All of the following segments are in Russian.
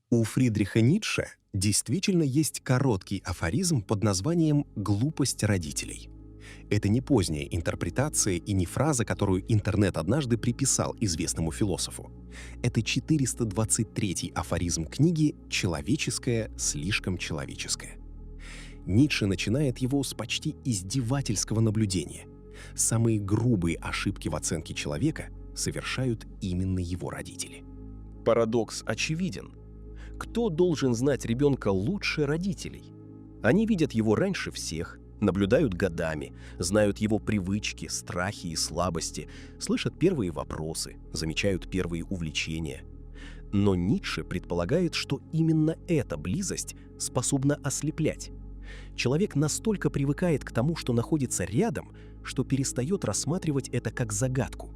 У Фридриха Ницше действительно есть короткий афоризм под названием «глупость родителей». Это не поздняя интерпретация и не фраза, которую интернет однажды приписал известному философу. Это 423-й афоризм книги «Человеческое слишком человеческое». Ницше начинает его с почти издевательского наблюдения. Самые грубые ошибки в оценке человека совершают именно его родители. Парадокс очевиден. Кто должен знать ребенка лучше родителей? Они видят его раньше всех, наблюдают годами, знают его привычки, страхи и слабости, слышат первые вопросы, замечают первые увлечения. Но Ницше предполагает, что именно эта близость способна ослеплять. Человек настолько привыкает к тому, что находится рядом, что перестает рассматривать это как загадку.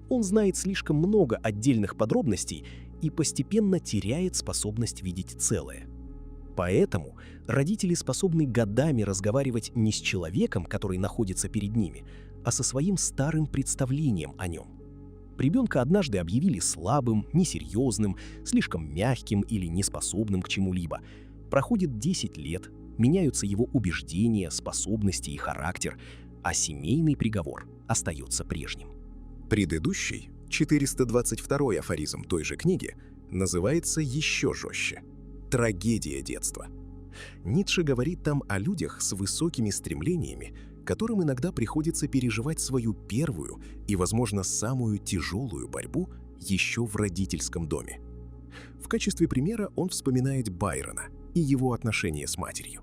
Он знает слишком много отдельных подробностей и постепенно теряет способность видеть целое. Поэтому родители способны годами разговаривать не с человеком, который находится перед ними, а со своим старым представлением о нем. Ребенка однажды объявили слабым, несерьезным, слишком мягким или неспособным к чему-либо. Проходит 10 лет, меняются его убеждения, способности и характер, а семейный приговор остается прежним. Предыдущий, 422-й афоризм той же книги, называется еще жестче — «Трагедия детства». Ницше говорит там о людях с высокими стремлениями, которым иногда приходится переживать свою первую и, возможно, самую тяжелую борьбу еще в родительском доме. В качестве примера он вспоминает Байрона и его отношения с матерью.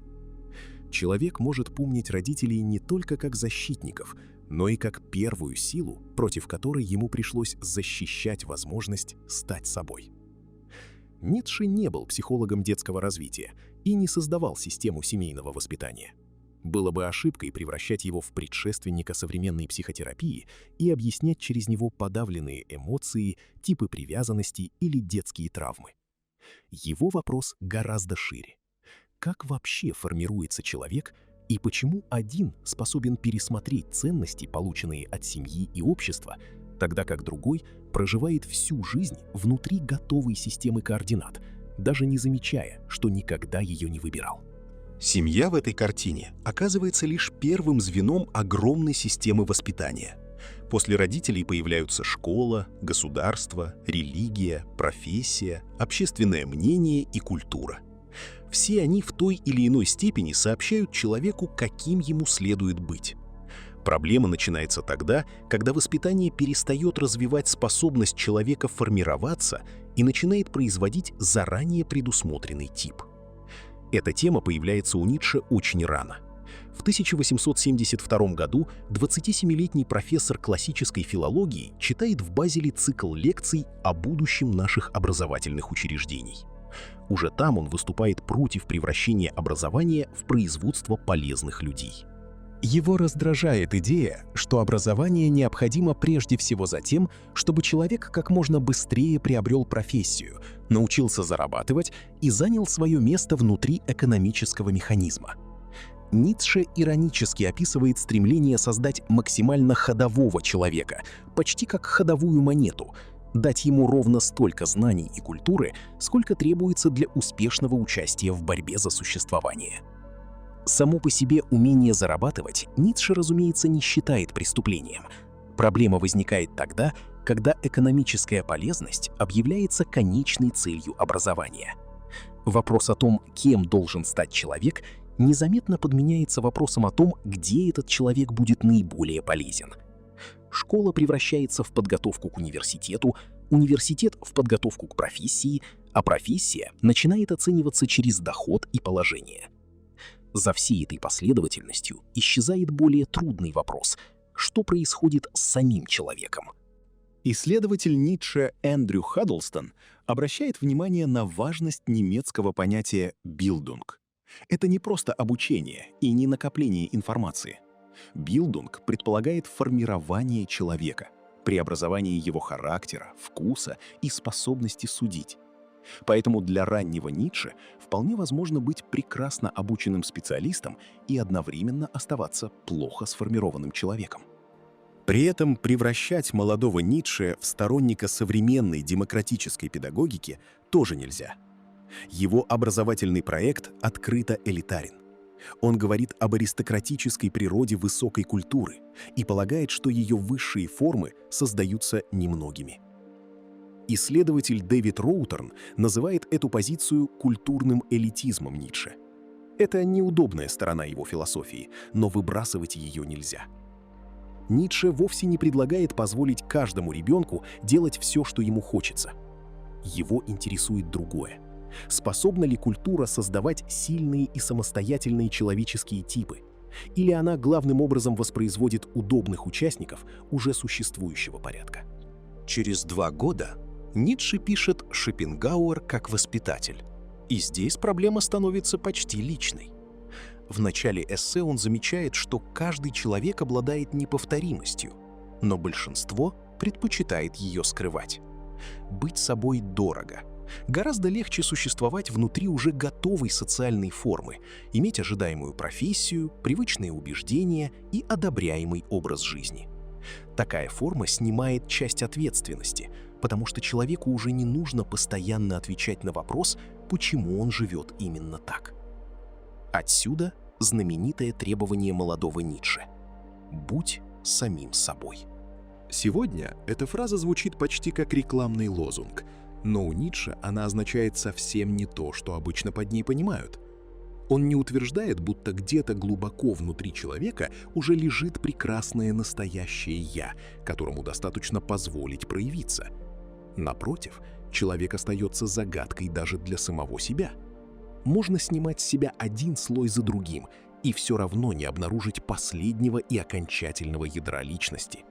Человек может помнить родителей не только как защитников, но и как первую силу, против которой ему пришлось защищать возможность стать собой. Ницше не был психологом детского развития и не создавал систему семейного воспитания. Было бы ошибкой превращать его в предшественника современной психотерапии и объяснять через него подавленные эмоции, типы привязанности или детские травмы. Его вопрос гораздо шире. Как вообще формируется человек и почему один способен пересмотреть ценности, полученные от семьи и общества, тогда как другой проживает всю жизнь внутри готовой системы координат, даже не замечая, что никогда ее не выбирал? Семья в этой картине оказывается лишь первым звеном огромной системы воспитания. После родителей появляются школа, государство, религия, профессия, общественное мнение и культура. Все они в той или иной степени сообщают человеку, каким ему следует быть. Проблема начинается тогда, когда воспитание перестает развивать способность человека формироваться и начинает производить заранее предусмотренный тип. Эта тема появляется у Ницше очень рано. В 1872 году 27-летний профессор классической филологии читает в Базеле цикл лекций о будущем наших образовательных учреждений. Уже там он выступает против превращения образования в производство полезных людей. Его раздражает идея, что образование необходимо прежде всего за тем, чтобы человек как можно быстрее приобрел профессию, научился зарабатывать и занял свое место внутри экономического механизма. Ницше иронически описывает стремление создать максимально ходового человека, почти как ходовую монету, дать ему ровно столько знаний и культуры, сколько требуется для успешного участия в борьбе за существование. Само по себе умение зарабатывать Ницше, разумеется, не считает преступлением. Проблема возникает тогда, когда экономическая полезность объявляется конечной целью образования. Вопрос о том, кем должен стать человек, незаметно подменяется вопросом о том, где этот человек будет наиболее полезен. Школа превращается в подготовку к университету, университет в подготовку к профессии, а профессия начинает оцениваться через доход и положение. За всей этой последовательностью исчезает более трудный вопрос: что происходит с самим человеком? Исследователь Ницше Эндрю Хаддлстон обращает внимание на важность немецкого понятия «Bildung». Это не просто обучение и не накопление информации. Bildung предполагает формирование человека, преобразование его характера, вкуса и способности судить. Поэтому для раннего Ницше вполне возможно быть прекрасно обученным специалистом и одновременно оставаться плохо сформированным человеком. При этом превращать молодого Ницше в сторонника современной демократической педагогики тоже нельзя. Его образовательный проект открыто элитарен. Он говорит об аристократической природе высокой культуры и полагает, что ее высшие формы создаются немногими. Исследователь Дэвид Роутерн называет эту позицию культурным элитизмом Ницше. Это неудобная сторона его философии, но выбрасывать ее нельзя. Ницше вовсе не предлагает позволить каждому ребенку делать все, что ему хочется. Его интересует другое. Способна ли культура создавать сильные и самостоятельные человеческие типы? Или она главным образом воспроизводит удобных участников уже существующего порядка? Через 2 года Ницше пишет «Шопенгауэр как воспитатель». И здесь проблема становится почти личной. В начале эссе он замечает, что каждый человек обладает неповторимостью, но большинство предпочитает ее скрывать. Быть собой дорого. Гораздо легче существовать внутри уже готовой социальной формы, иметь ожидаемую профессию, привычные убеждения и одобряемый образ жизни. Такая форма снимает часть ответственности, потому что человеку уже не нужно постоянно отвечать на вопрос, почему он живет именно так. Отсюда знаменитое требование молодого Ницше – «Будь самим собой». Сегодня эта фраза звучит почти как рекламный лозунг, но у Ницше она означает совсем не то, что обычно под ней понимают. Он не утверждает, будто где-то глубоко внутри человека уже лежит прекрасное настоящее «я», которому достаточно позволить проявиться. Напротив, человек остается загадкой даже для самого себя. Можно снимать с себя один слой за другим и все равно не обнаружить последнего и окончательного ядра личности.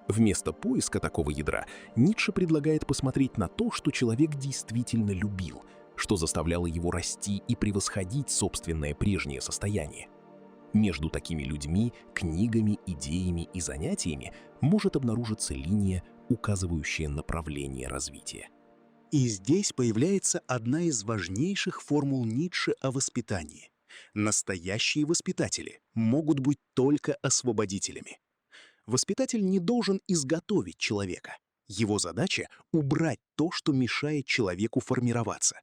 Вместо поиска такого ядра Ницше предлагает посмотреть на то, что человек действительно любил, что заставляло его расти и превосходить собственное прежнее состояние. Между такими людьми, книгами, идеями и занятиями может обнаружиться линия, указывающая направление развития. И здесь появляется одна из важнейших формул Ницше о воспитании. Настоящие воспитатели могут быть только освободителями. Воспитатель не должен изготовить человека. Его задача — убрать то, что мешает человеку формироваться.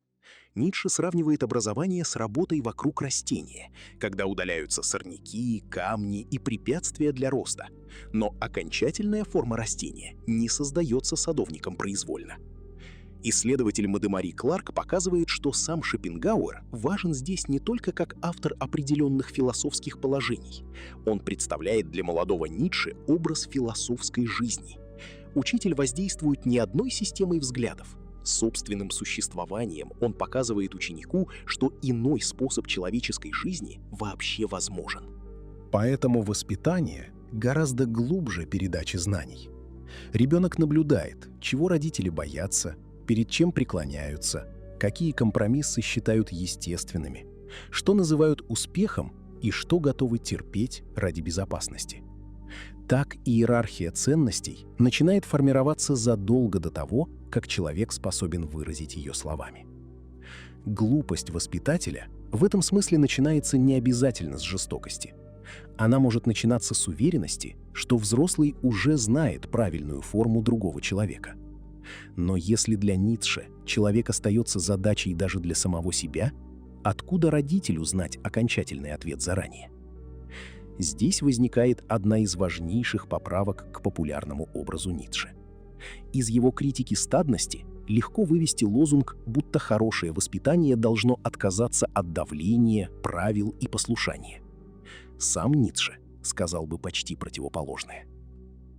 Ницше сравнивает образование с работой вокруг растения, когда удаляются сорняки, камни и препятствия для роста. Но окончательная форма растения не создается садовником произвольно. Исследователь Мадемари Кларк показывает, что сам Шопенгауэр важен здесь не только как автор определенных философских положений. Он представляет для молодого Ницше образ философской жизни. Учитель воздействует не одной системой взглядов. Собственным существованием он показывает ученику, что иной способ человеческой жизни вообще возможен. Поэтому воспитание гораздо глубже передачи знаний. Ребенок наблюдает, чего родители боятся, перед чем преклоняются, какие компромиссы считают естественными, что называют успехом и что готовы терпеть ради безопасности. Так иерархия ценностей начинает формироваться задолго до того, как человек способен выразить ее словами. Глупость воспитателя в этом смысле начинается не обязательно с жестокости. Она может начинаться с уверенности, что взрослый уже знает правильную форму другого человека. Но если для Ницше человек остается задачей даже для самого себя, откуда родителю знать окончательный ответ заранее? Здесь возникает одна из важнейших поправок к популярному образу Ницше. Из его критики стадности легко вывести лозунг, будто хорошее воспитание должно отказаться от давления, правил и послушания. Сам Ницше сказал бы почти противоположное.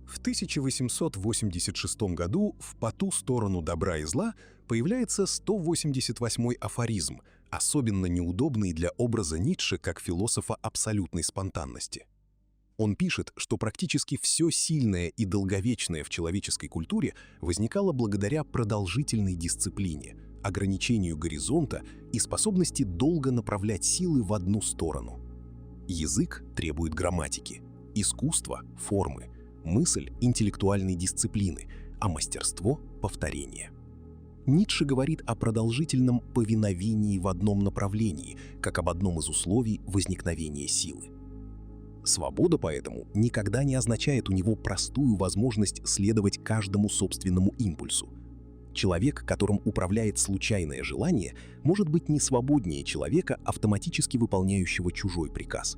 В 1886 году в «По ту сторону добра и зла» появляется 188-й афоризм, особенно неудобный для образа Ницше как философа абсолютной спонтанности. Он пишет, что практически все сильное и долговечное в человеческой культуре возникало благодаря продолжительной дисциплине, ограничению горизонта и способности долго направлять силы в одну сторону. Язык требует грамматики, искусство — формы, мысль — интеллектуальной дисциплины, а мастерство — повторения. Ницше говорит о продолжительном повиновении в одном направлении, как об одном из условий возникновения силы. Свобода поэтому никогда не означает у него простую возможность следовать каждому собственному импульсу. Человек, которым управляет случайное желание, может быть не свободнее человека, автоматически выполняющего чужой приказ.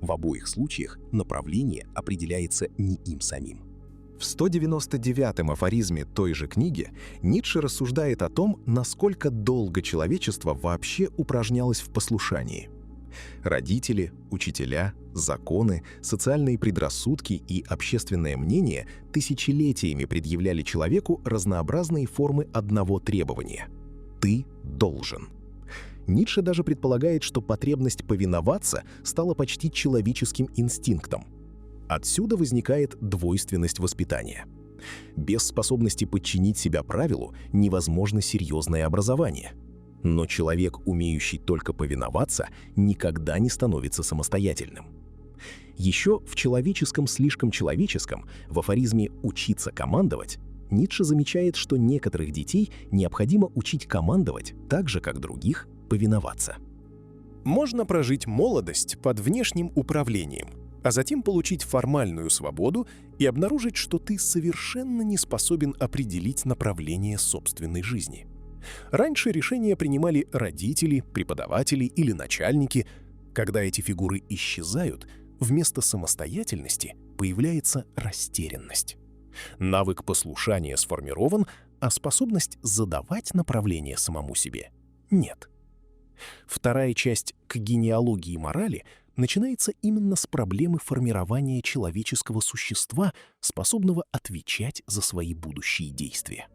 В обоих случаях направление определяется не им самим. В 199-м афоризме той же книги Ницше рассуждает о том, насколько долго человечество вообще упражнялось в послушании. Родители, учителя, законы, социальные предрассудки и общественное мнение тысячелетиями предъявляли человеку разнообразные формы одного требования – «ты должен». Ницше даже предполагает, что потребность повиноваться стала почти человеческим инстинктом. Отсюда возникает двойственность воспитания. Без способности подчинить себя правилу невозможно серьезное образование. Но человек, умеющий только повиноваться, никогда не становится самостоятельным. Еще в «Человеческом слишком человеческом» в афоризме «учиться командовать» Ницше замечает, что некоторых детей необходимо учить командовать так же, как других повиноваться. Можно прожить молодость под внешним управлением, а затем получить формальную свободу и обнаружить, что ты совершенно не способен определить направление собственной жизни. Раньше решения принимали родители, преподаватели или начальники. Когда эти фигуры исчезают, вместо самостоятельности появляется растерянность. Навык послушания сформирован, а способность задавать направление самому себе нет. Вторая часть «К генеалогии морали» начинается именно с проблемы формирования человеческого существа, способного отвечать за свои будущие действия.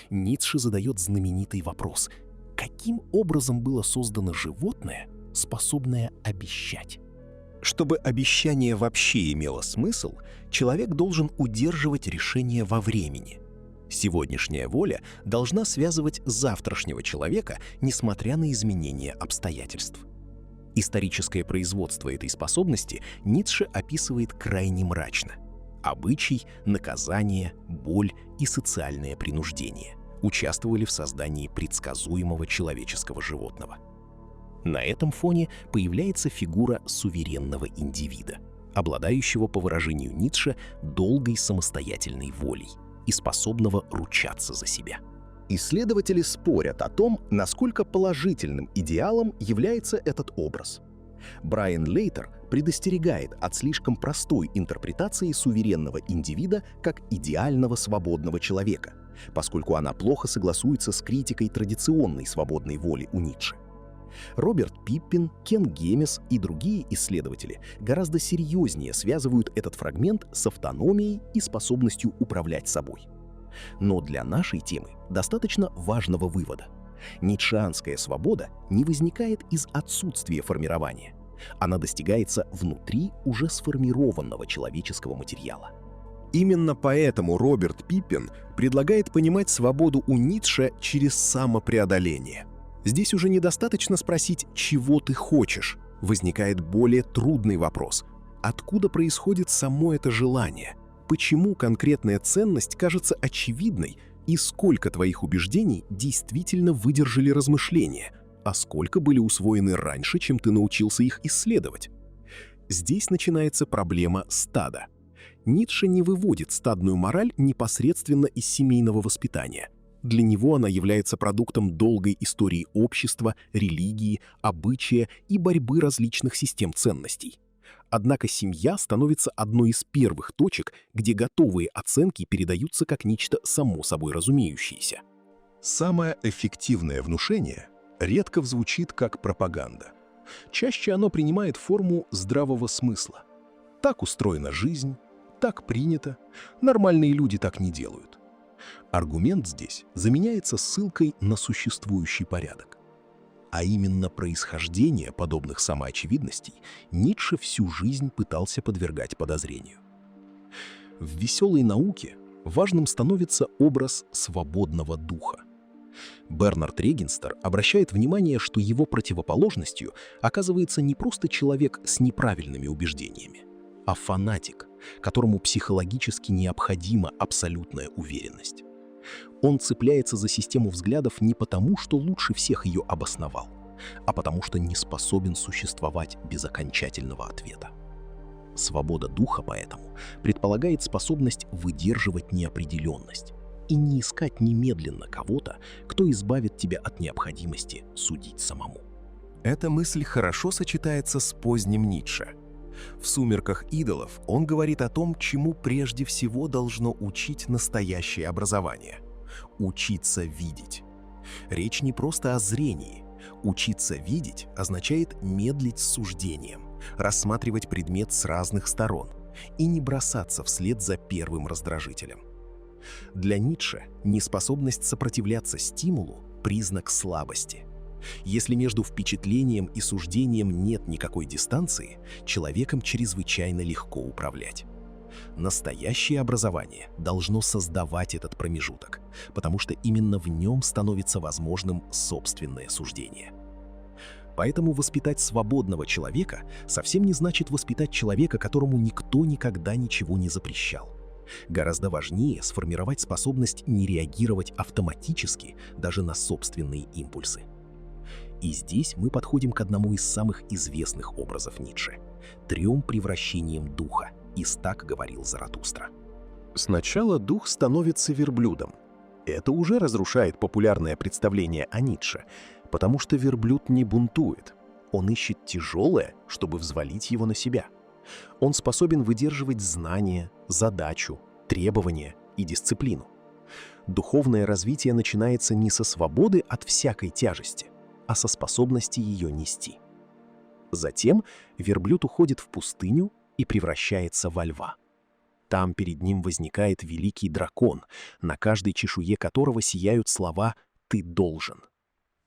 Ницше задает знаменитый вопрос: каким образом было создано животное, способное обещать? Чтобы обещание вообще имело смысл, человек должен удерживать решение во времени. Сегодняшняя воля должна связывать завтрашнего человека, несмотря на изменения обстоятельств. Историческое производство этой способности Ницше описывает крайне мрачно. Обычай, наказание, боль и социальное принуждение участвовали в создании предсказуемого человеческого животного. На этом фоне появляется фигура суверенного индивида, обладающего, по выражению Ницше, долгой самостоятельной волей и способного ручаться за себя. Исследователи спорят о том, насколько положительным идеалом является этот образ. Брайан Лейтер предостерегает от слишком простой интерпретации суверенного индивида как идеального свободного человека, поскольку она плохо согласуется с критикой традиционной свободной воли у Ницше. Роберт Пиппин, Кен Гемес и другие исследователи гораздо серьезнее связывают этот фрагмент с автономией и способностью управлять собой. Но для нашей темы достаточно важного вывода. Ницшеанская свобода не возникает из отсутствия формирования. Она достигается внутри уже сформированного человеческого материала. Именно поэтому Роберт Пиппин предлагает понимать свободу у Ницше через самопреодоление. Здесь уже недостаточно спросить, чего ты хочешь. Возникает более трудный вопрос: откуда происходит само это желание? Почему конкретная ценность кажется очевидной, и сколько твоих убеждений действительно выдержали размышления, а сколько были усвоены раньше, чем ты научился их исследовать? Здесь начинается проблема стада. Ницше не выводит стадную мораль непосредственно из семейного воспитания. Для него она является продуктом долгой истории общества, религии, обычая и борьбы различных систем ценностей. Однако семья становится одной из первых точек, где готовые оценки передаются как нечто само собой разумеющееся. Самое эффективное внушение редко звучит как пропаганда. Чаще оно принимает форму здравого смысла. Так устроена жизнь, так принято, нормальные люди так не делают. Аргумент здесь заменяется ссылкой на существующий порядок. А именно происхождение подобных самоочевидностей Ницше всю жизнь пытался подвергать подозрению. В «Веселой науке» важным становится образ свободного духа. Бернард Регенстер обращает внимание, что его противоположностью оказывается не просто человек с неправильными убеждениями, а фанатик, которому психологически необходима абсолютная уверенность. Он цепляется за систему взглядов не потому, что лучше всех ее обосновал, а потому что не способен существовать без окончательного ответа. Свобода духа поэтому предполагает способность выдерживать неопределенность, и не искать немедленно кого-то, кто избавит тебя от необходимости судить самому. Эта мысль хорошо сочетается с поздним Ницше. В «Сумерках идолов» он говорит о том, чему прежде всего должно учить настоящее образование – учиться видеть. Речь не просто о зрении. Учиться видеть означает медлить с суждением, рассматривать предмет с разных сторон и не бросаться вслед за первым раздражителем. Для Ницше неспособность сопротивляться стимулу – признак слабости. Если между впечатлением и суждением нет никакой дистанции, человеком чрезвычайно легко управлять. Настоящее образование должно создавать этот промежуток, потому что именно в нем становится возможным собственное суждение. Поэтому воспитать свободного человека совсем не значит воспитать человека, которому никто никогда ничего не запрещал. Гораздо важнее сформировать способность не реагировать автоматически даже на собственные импульсы. И здесь мы подходим к одному из самых известных образов Ницше – 3 превращениям духа. Из «Так говорил Заратустра». Сначала дух становится верблюдом. Это уже разрушает популярное представление о Ницше, потому что верблюд не бунтует. Он ищет тяжелое, чтобы взвалить его на себя. Он способен выдерживать знания, задачу, требования и дисциплину. Духовное развитие начинается не со свободы от всякой тяжести, а со способности ее нести. Затем верблюд уходит в пустыню и превращается во льва. Там перед ним возникает великий дракон, на каждой чешуе которого сияют слова «ты должен».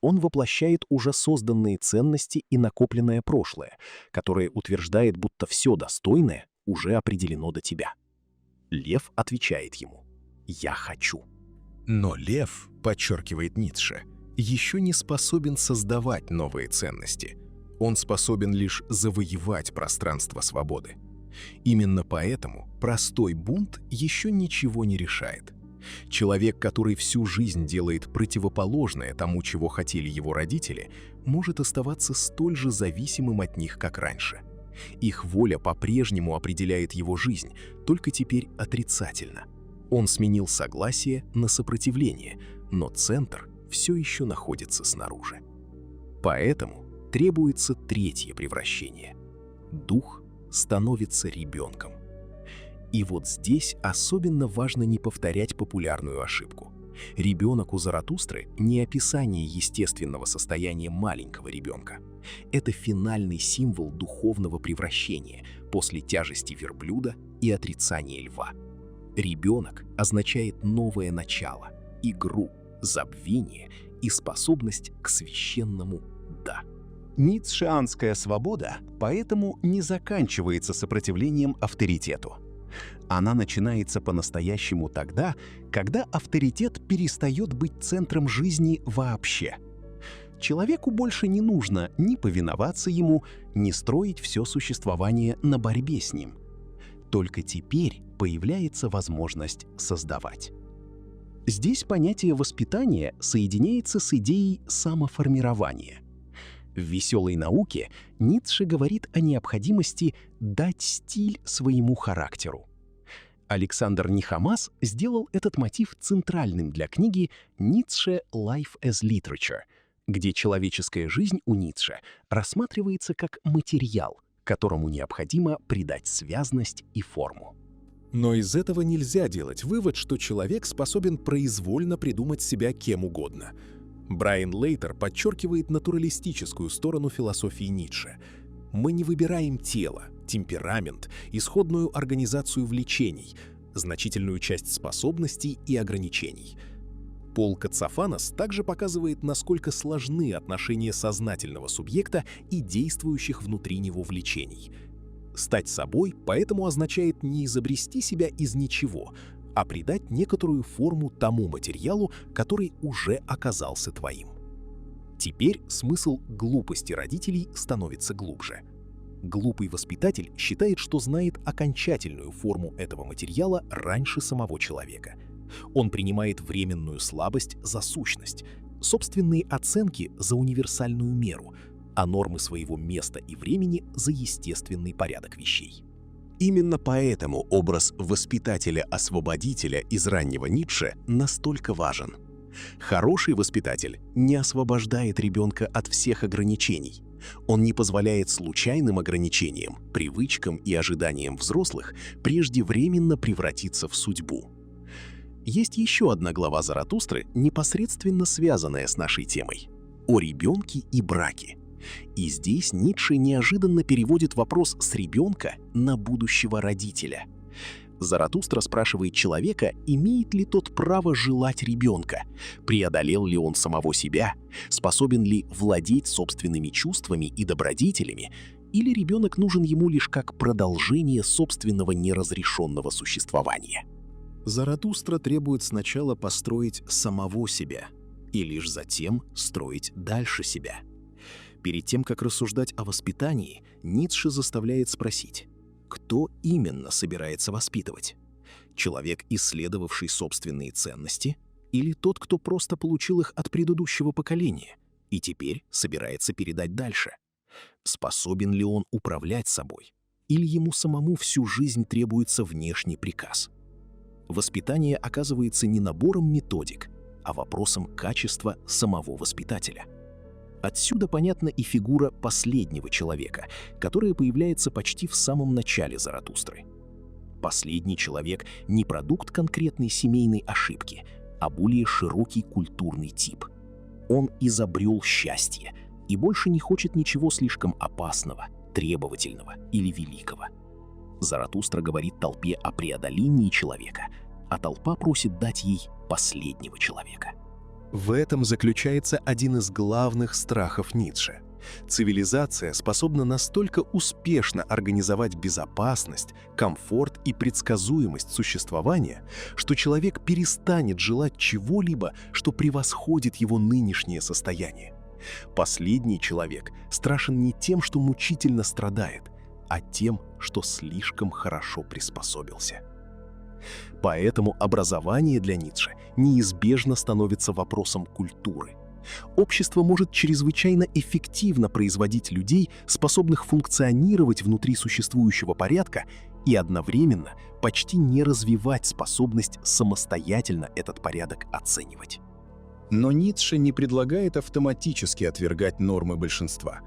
Он воплощает уже созданные ценности и накопленное прошлое, которое утверждает, будто все достойное уже определено до тебя. Лев отвечает ему «Я хочу». Но лев, подчеркивает Ницше, еще не способен создавать новые ценности. Он способен лишь завоевать пространство свободы. Именно поэтому простой бунт еще ничего не решает. Человек, который всю жизнь делает противоположное тому, чего хотели его родители, может оставаться столь же зависимым от них, как раньше. Их воля по-прежнему определяет его жизнь, только теперь отрицательно. Он сменил согласие на сопротивление, но центр все еще находится снаружи. Поэтому требуется 3 превращение. Дух становится ребенком. И вот здесь особенно важно не повторять популярную ошибку. Ребенок у Заратустры не описание естественного состояния маленького ребенка. Это финальный символ духовного превращения после тяжести верблюда и отрицания льва. Ребенок означает новое начало, игру, забвение и способность к священному «да». Ницшеанская свобода поэтому не заканчивается сопротивлением авторитету. Она начинается по-настоящему тогда, когда авторитет перестает быть центром жизни вообще. Человеку больше не нужно ни повиноваться ему, ни строить все существование на борьбе с ним. Только теперь появляется возможность создавать. Здесь понятие воспитания соединяется с идеей самоформирования. В «Веселой науке» Ницше говорит о необходимости дать стиль своему характеру. Александр Нихамас сделал этот мотив центральным для книги «Ницше Life as Literature», где человеческая жизнь у Ницше рассматривается как материал, которому необходимо придать связность и форму. Но из этого нельзя делать вывод, что человек способен произвольно придумать себя кем угодно. Брайан Лейтер подчеркивает натуралистическую сторону философии Ницше. Мы не выбираем тело, темперамент, исходную организацию влечений, значительную часть способностей и ограничений. Пол Кацафанос также показывает, насколько сложны отношения сознательного субъекта и действующих внутри него влечений. Стать собой поэтому означает не изобрести себя из ничего, а придать некоторую форму тому материалу, который уже оказался твоим. Теперь смысл глупости родителей становится глубже. Глупый воспитатель считает, что знает окончательную форму этого материала раньше самого человека. Он принимает временную слабость за сущность, собственные оценки за универсальную меру, а нормы своего места и времени за естественный порядок вещей. Именно поэтому образ воспитателя-освободителя из раннего Ницше настолько важен. Хороший воспитатель не освобождает ребенка от всех ограничений. Он не позволяет случайным ограничениям, привычкам и ожиданиям взрослых преждевременно превратиться в судьбу. Есть еще одна глава Заратустры, непосредственно связанная с нашей темой – о ребенке и браке. И здесь Ницше неожиданно переводит вопрос с ребенка на будущего родителя. Заратустра спрашивает человека, имеет ли тот право желать ребенка, преодолел ли он самого себя, способен ли владеть собственными чувствами и добродетелями, или ребенок нужен ему лишь как продолжение собственного неразрешенного существования. Заратустра требует сначала построить самого себя, и лишь затем строить дальше себя. Перед тем, как рассуждать о воспитании, Ницше заставляет спросить, кто именно собирается воспитывать? Человек, исследовавший собственные ценности, или тот, кто просто получил их от предыдущего поколения и теперь собирается передать дальше? Способен ли он управлять собой, или ему самому всю жизнь требуется внешний приказ? Воспитание оказывается не набором методик, а вопросом качества самого воспитателя. Отсюда понятна и фигура последнего человека, которая появляется почти в самом начале Заратустры. Последний человек не продукт конкретной семейной ошибки, а более широкий культурный тип. Он изобрел счастье и больше не хочет ничего слишком опасного, требовательного или великого. Заратустра говорит толпе о преодолении человека, а толпа просит дать ей последнего человека. В этом заключается один из главных страхов Ницше. Цивилизация способна настолько успешно организовать безопасность, комфорт и предсказуемость существования, что человек перестанет желать чего-либо, что превосходит его нынешнее состояние. Последний человек страшен не тем, что мучительно страдает, а тем, что слишком хорошо приспособился. Поэтому образование для Ницше неизбежно становится вопросом культуры. Общество может чрезвычайно эффективно производить людей, способных функционировать внутри существующего порядка, и одновременно почти не развивать способность самостоятельно этот порядок оценивать. Но Ницше не предлагает автоматически отвергать нормы большинства.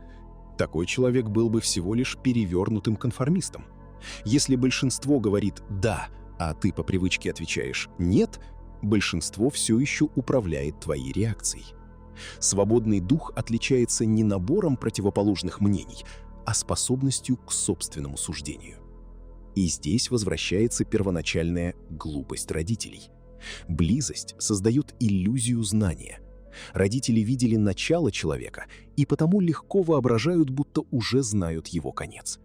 Такой человек был бы всего лишь перевернутым конформистом. Если большинство говорит «да», а ты по привычке отвечаешь «нет», большинство все еще управляет твоей реакцией. Свободный дух отличается не набором противоположных мнений, а способностью к собственному суждению. И здесь возвращается первоначальная глупость родителей. Близость создает иллюзию знания. Родители видели начало человека и потому легко воображают, будто уже знают его конец.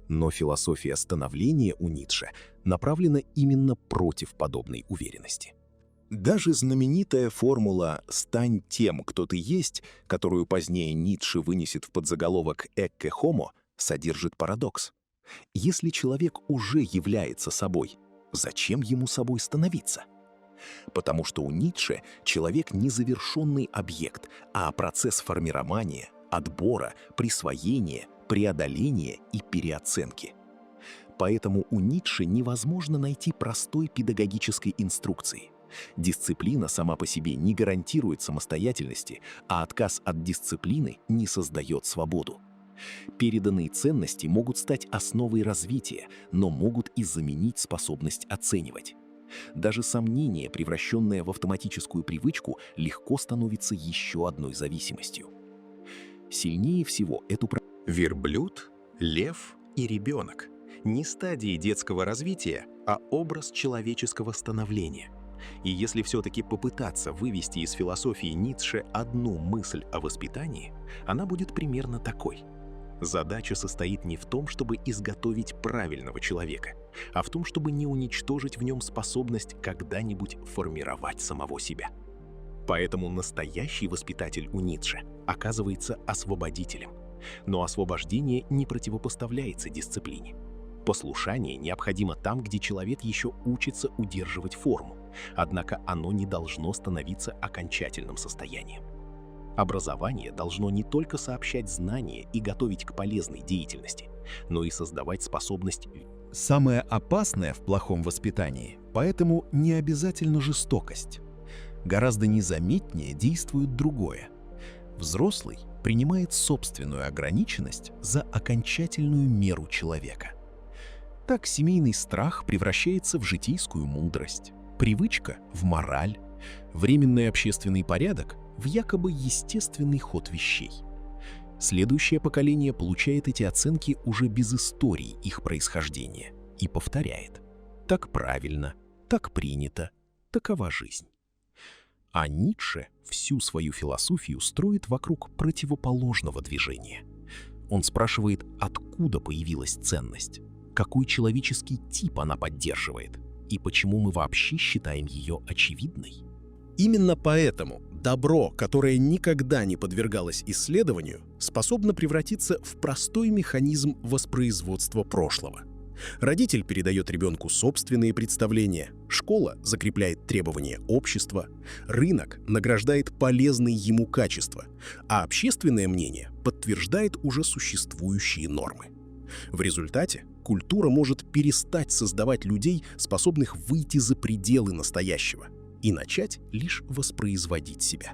Но философия становления у Ницше направлена именно против подобной уверенности. Даже знаменитая формула «стань тем, кто ты есть», которую позднее Ницше вынесет в подзаголовок «Ecce homo», содержит парадокс. Если человек уже является собой, зачем ему собой становиться? Потому что у Ницше человек не завершенный объект, а процесс формирования, отбора, присвоения, преодоления и переоценки. Поэтому у Ницше невозможно найти простой педагогической инструкции. Дисциплина сама по себе не гарантирует самостоятельности, а отказ от дисциплины не создает свободу. Переданные ценности могут стать основой развития, но могут и заменить способность оценивать. Даже сомнение, превращенное в автоматическую привычку, легко становится еще одной зависимостью. Сильнее всего эту Верблюд, лев и ребенок – не стадии детского развития, а образ человеческого становления. И если все-таки попытаться вывести из философии Ницше одну мысль о воспитании, она будет примерно такой. Задача состоит не в том, чтобы изготовить правильного человека, а в том, чтобы не уничтожить в нем способность когда-нибудь формировать самого себя. Поэтому настоящий воспитатель у Ницше оказывается освободителем. Но освобождение не противопоставляется дисциплине. Послушание необходимо там, где человек еще учится удерживать форму, однако оно не должно становиться окончательным состоянием. Образование должно не только сообщать знания и готовить к полезной деятельности, но и создавать способность Самое опасное в плохом воспитании, поэтому не обязательно жестокость. Гораздо незаметнее действует другое. Взрослый принимает собственную ограниченность за окончательную меру человека. Так семейный страх превращается в житейскую мудрость, привычка — в мораль, временный общественный порядок — в якобы естественный ход вещей. Следующее поколение получает эти оценки уже без истории их происхождения и повторяет: так правильно, так принято, такова жизнь. А Ницше всю свою философию строит вокруг противоположного движения. Он спрашивает, откуда появилась ценность, какой человеческий тип она поддерживает и почему мы вообще считаем ее очевидной. Именно поэтому добро, которое никогда не подвергалось исследованию, способно превратиться в простой механизм воспроизводства прошлого. Родитель передает ребенку собственные представления, школа закрепляет требования общества, рынок награждает полезные ему качества, а общественное мнение подтверждает уже существующие нормы. В результате культура может перестать создавать людей, способных выйти за пределы настоящего, и начать лишь воспроизводить себя.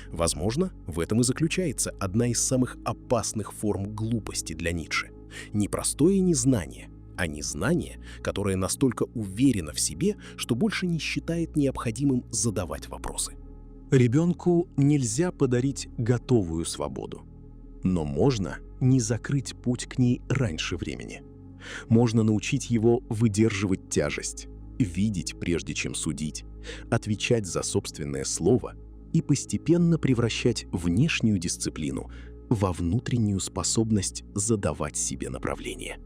Возможно, в этом и заключается одна из самых опасных форм глупости для Ницше. Не простое незнание, а незнание, которое настолько уверено в себе, что больше не считает необходимым задавать вопросы. Ребенку нельзя подарить готовую свободу, но можно не закрыть путь к ней раньше времени. Можно научить его выдерживать тяжесть, видеть, прежде чем судить, отвечать за собственное слово и постепенно превращать внешнюю дисциплину во внутреннюю способность задавать себе направление.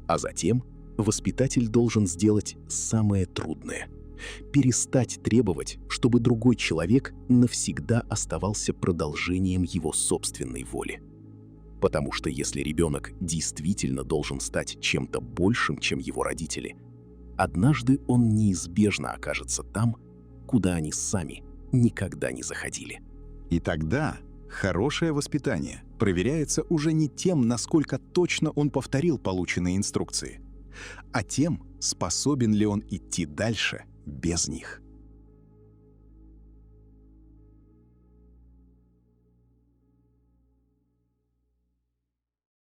А затем воспитатель должен сделать самое трудное — перестать требовать, чтобы другой человек навсегда оставался продолжением его собственной воли. Потому что если ребенок действительно должен стать чем-то большим, чем его родители, однажды он неизбежно окажется там, куда они сами никогда не заходили. И тогда хорошее воспитание проверяется уже не тем, насколько точно он повторил полученные инструкции, а тем, способен ли он идти дальше без них.